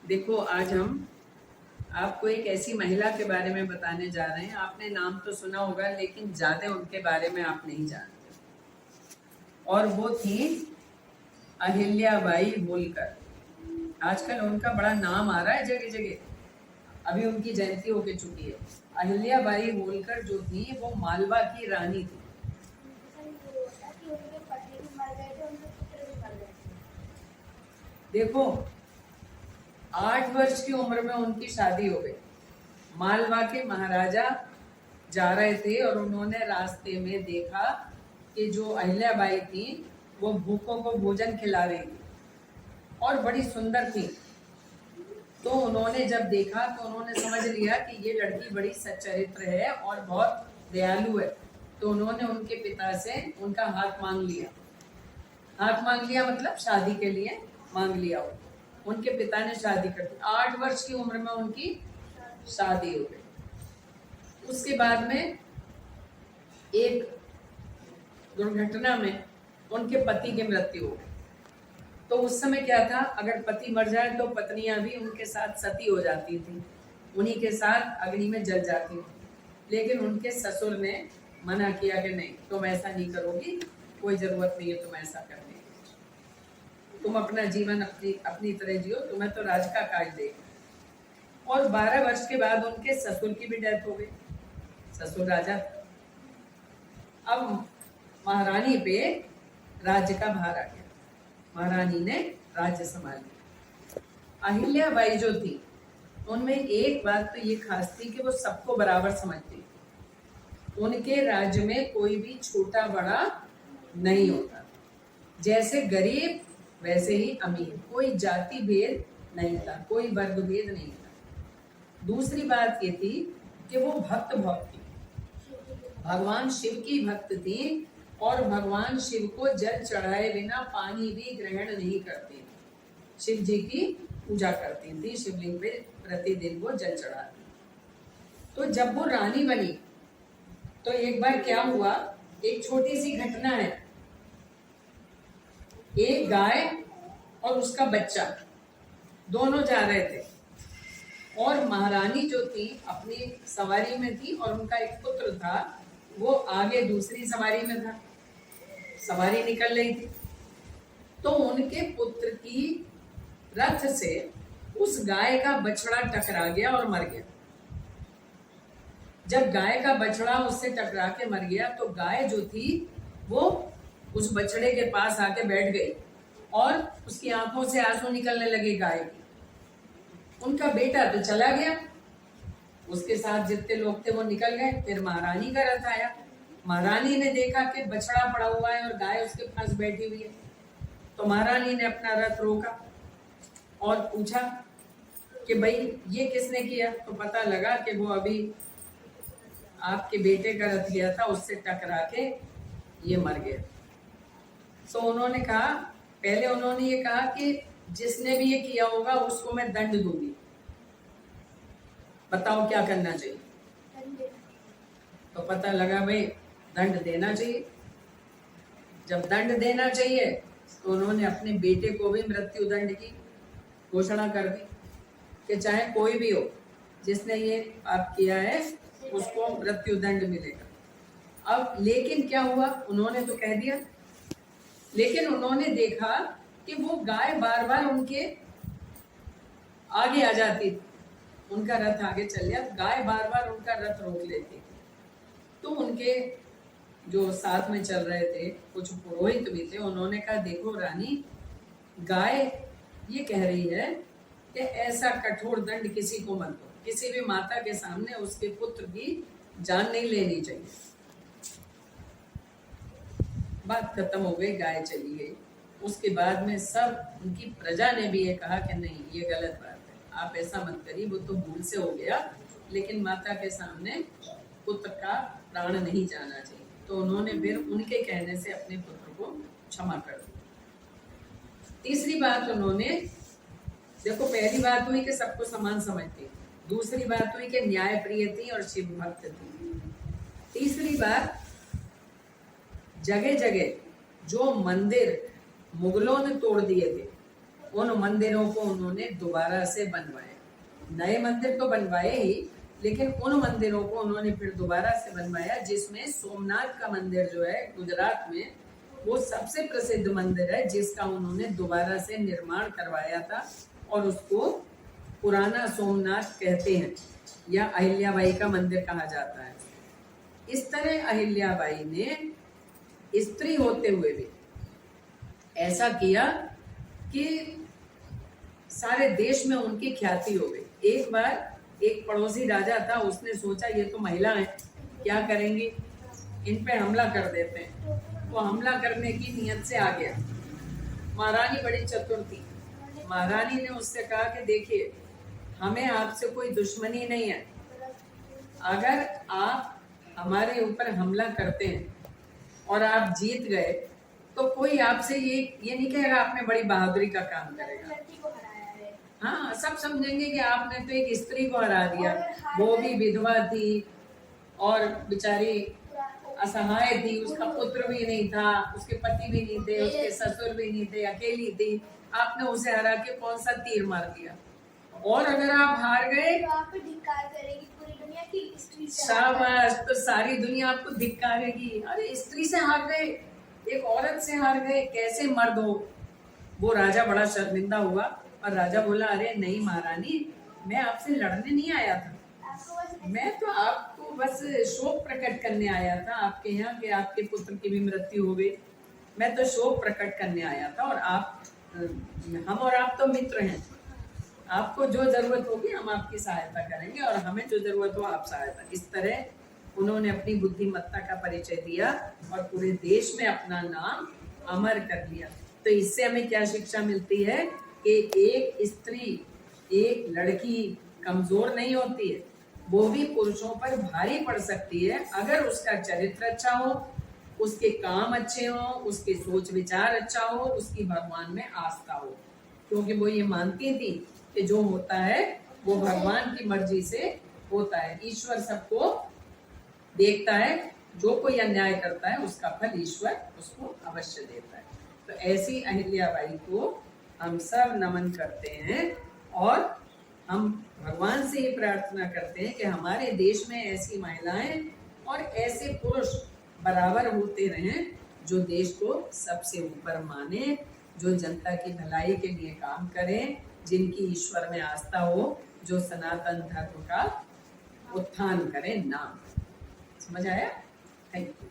देखो, आज हम आपको एक ऐसी महिला के बारे में बताने जा रहे हैं। आपने नाम तो सुना होगा, लेकिन ज़्यादा उनके बारे में आप नहीं जानते। और वो थी अहिल्याबाई होलकर। आजकल उनका बड़ा नाम आ रहा है जगह जगह। अभी उनकी जयंती होके चुकी है। अहिल्याबाई होलकर जो थी वो मालवा की रानी थी। देखो, 8 वर्ष की उम्र में उनकी शादी हो गई। मालवा के महाराजा जा रहे थे और उन्होंने रास्ते में देखा कि जो अहिल्याबाई थी वो भूखों को भोजन खिला रही थी और बड़ी सुंदर थी। तो उन्होंने जब देखा तो उन्होंने समझ लिया कि ये लड़की बड़ी सच्चरित्र है और बहुत दयालु है। तो उन्होंने उनके पिता से उनका हाथ मांग लिया। हाथ मांग लिया मतलब शादी के लिए मांग लिया। उनके पिता ने शादी कर दी। 8 वर्ष की उम्र में उनकी शादी हो गई। उसके बाद में एक दुर्घटना में उनके पति की मृत्यु हो गई। तो उस समय क्या था, अगर पति मर जाए तो पत्नियां भी उनके साथ सती हो जाती थी, उन्हीं के साथ अग्नि में जल जाती थी। लेकिन उनके ससुर ने मना किया कि नहीं, तुम ऐसा नहीं करोगी, कोई जरूरत नहीं है तुम ऐसा करने की, तुम अपना जीवन अपनी तरह जियो, तुम्हें तो राज का काज देगा। और 12 वर्ष के बाद उनके ससुर की भी डेथ हो गई। ससुर राजा। अब महारानी पे राज्य का भार आ गया। महारानी ने राज्य संभाल लिया। अहिल्याबाई जो थी उनमें एक बात तो ये खास थी कि वो सबको बराबर समझती। उनके राज्य में कोई भी छोटा बड़ा नहीं होता। जैसे गरीब वैसे ही अमीर, कोई जाति भेद नहीं था, कोई वर्ग भेद नहीं था। दूसरी बात ये थी कि वो भक्त बहुत थी, भगवान शिव की भक्त थी और भगवान शिव को जल चढ़ाए बिना पानी भी ग्रहण नहीं करती थी। शिव जी की पूजा करती थी, शिवलिंग पे प्रतिदिन वो जल चढ़ाती। तो जब वो रानी बनी तो एक बार क्या हुआ, एक छोटी सी घटना है। एक गाय और उसका बच्चा दोनों जा रहे थे और महारानी जो थी अपनी सवारी में थी और उनका एक पुत्र था, वो आगे दूसरी सवारी में था। सवारी निकल रही थी तो उनके पुत्र की रथ से उस गाय का बछड़ा टकरा गया और मर गया। जब गाय का बछड़ा उससे टकरा के मर गया तो गाय जो थी वो उस बछड़े के पास आके बैठ गई और उसकी आंखों से आंसू निकलने लगे गाय की। उनका बेटा तो चला गया, उसके साथ जितने लोग थे वो निकल गए। फिर महारानी का रथ आया। महारानी ने देखा कि बछड़ा पड़ा हुआ है और गाय उसके पास बैठी हुई है। तो महारानी ने अपना रथ रोका और पूछा कि भाई ये किसने किया। तो पता लगा कि वो अभी आपके बेटे का रथ गया था, उससे टकरा के ये मर गया। तो उन्होंने कहा, पहले उन्होंने ये कहा कि जिसने भी ये किया होगा उसको मैं दंड दूंगी, बताओ क्या करना चाहिए। तो पता लगा भाई दंड देना चाहिए। जब दंड देना चाहिए तो उन्होंने अपने बेटे को भी मृत्यु दंड की घोषणा कर दी कि चाहे कोई भी हो जिसने ये पाप किया है उसको मृत्यु दंड मिलेगा। अब लेकिन क्या हुआ, उन्होंने तो कह दिया, लेकिन उन्होंने देखा कि वो गाय बार बार उनके आगे आ जाती थी। उनका रथ आगे चल गया, गाय बार बार उनका रथ रोक लेती। तो उनके जो साथ में चल रहे थे कुछ पुरोहित भी थे, उन्होंने कहा देखो रानी, गाय ये कह रही है कि ऐसा कठोर दंड किसी को मत दो, किसी भी माता के सामने उसके पुत्र की जान नहीं लेनी चाहिए। बात खत्म हो गई, गाय चली गई। उसके बाद में सब उनकी प्रजा ने भी ये कहा कि नहीं ये गलत बात है, आप ऐसा मत करिए, वो तो भूल से हो गया, लेकिन माता के सामने पुत्र का प्राण नहीं जाना चाहिए। तो उन्होंने फिर उनके कहने से अपने पुत्र को क्षमा कर दिया। तीसरी बात उन्होंने, देखो पहली बात हुई कि सबको समान समझती, दूसरी बात हुई कि न्याय प्रिय थी और शिव भक्त थी। तीसरी बात, जगह जगह जो मंदिर मुगलों ने तोड़ दिए थे उन मंदिरों को उन्होंने दोबारा से बनवाया। नए मंदिर तो बनवाए ही, लेकिन उन मंदिरों को उन्होंने फिर दोबारा से बनवाया, जिसमें सोमनाथ का मंदिर जो है गुजरात में, वो सबसे प्रसिद्ध मंदिर है, जिसका उन्होंने दोबारा से निर्माण करवाया था और उसको पुराना सोमनाथ कहते हैं या अहिल्याबाई का मंदिर कहा जाता है। इस तरह अहिल्याबाई ने स्त्री होते हुए भी ऐसा किया कि सारे देश में उनकी ख्याति हो गई। एक बार एक पड़ोसी राजा था, उसने सोचा ये तो महिला है, क्या करेंगे, इन पे हमला कर देते हैं। वो हमला करने की नियत से आ गया। महारानी बड़ी चतुर थी। महारानी ने उससे कहा कि देखिए, हमें आपसे कोई दुश्मनी नहीं है, अगर आप हमारे ऊपर हमला करते हैं और आप जीत गए तो कोई आपसे ये नहीं कहेगा आपने बड़ी बहादुरी का काम करेगा। हाँ, सब समझेंगे कि आपने तो एक स्त्री को हरा दिया, वो भी विधवा थी और बेचारी असहाय थी, उसका पुत्र भी नहीं था, उसके पति भी नहीं थे, उसके ससुर भी नहीं थे, अकेली थी, आपने उसे हरा के कौन सा तीर मार दिया। और अगर आप हार गए तो आपको धिक्कार करेगी पूरी दुनिया की स्त्री से। शाबाश, तो सारी दुनिया आपको धिक्कारेगी। अरे स्त्री से हार गए, एक औरत से हार गए, कैसे मर्द हो। वो राजा बड़ा शर्मिंदा हुआ और राजा बोला, अरे नहीं महारानी, मैं आपसे लड़ने नहीं आया था, मैं तो आपको बस शोक प्रकट करने आया था आपके यहाँ कि आपके पुत्र की भी मृत्यु हो गई। मैं तो शोक प्रकट करने आया था और हम और आप तो मित्र हैं, आपको जो जरूरत होगी हम आपकी सहायता करेंगे और हमें जो जरूरत हो आप सहायता। इस तरह उन्होंने अपनी बुद्धिमत्ता का परिचय दिया और पूरे देश में अपना नाम अमर कर लिया। तो इससे हमें क्या शिक्षा मिलती है कि एक स्त्री, एक लड़की कमजोर नहीं होती है, वो भी पुरुषों पर भारी पड़ सकती है अगर उसका चरित्र अच्छा हो, उसके काम अच्छे हो, उसके सोच विचार अच्छा हो, उसकी भगवान में आस्था हो। क्योंकि वो ये मानती थी कि जो होता है वो भगवान की मर्जी से होता है, ईश्वर सबको देखता है, जो कोई अन्याय करता है उसका फल ईश्वर उसको अवश्य देता है। तो ऐसी अहिल्याबाई को हम सब नमन करते हैं और हम भगवान से ये प्रार्थना करते हैं कि हमारे देश में ऐसी महिलाएं और ऐसे पुरुष बराबर होते रहें, जो देश को सबसे ऊपर माने, जो जनता की भलाई के लिए काम करें, जिनकी ईश्वर में आस्था हो, जो सनातन धर्म का उत्थान करें। नाम समझ आया? Thank you.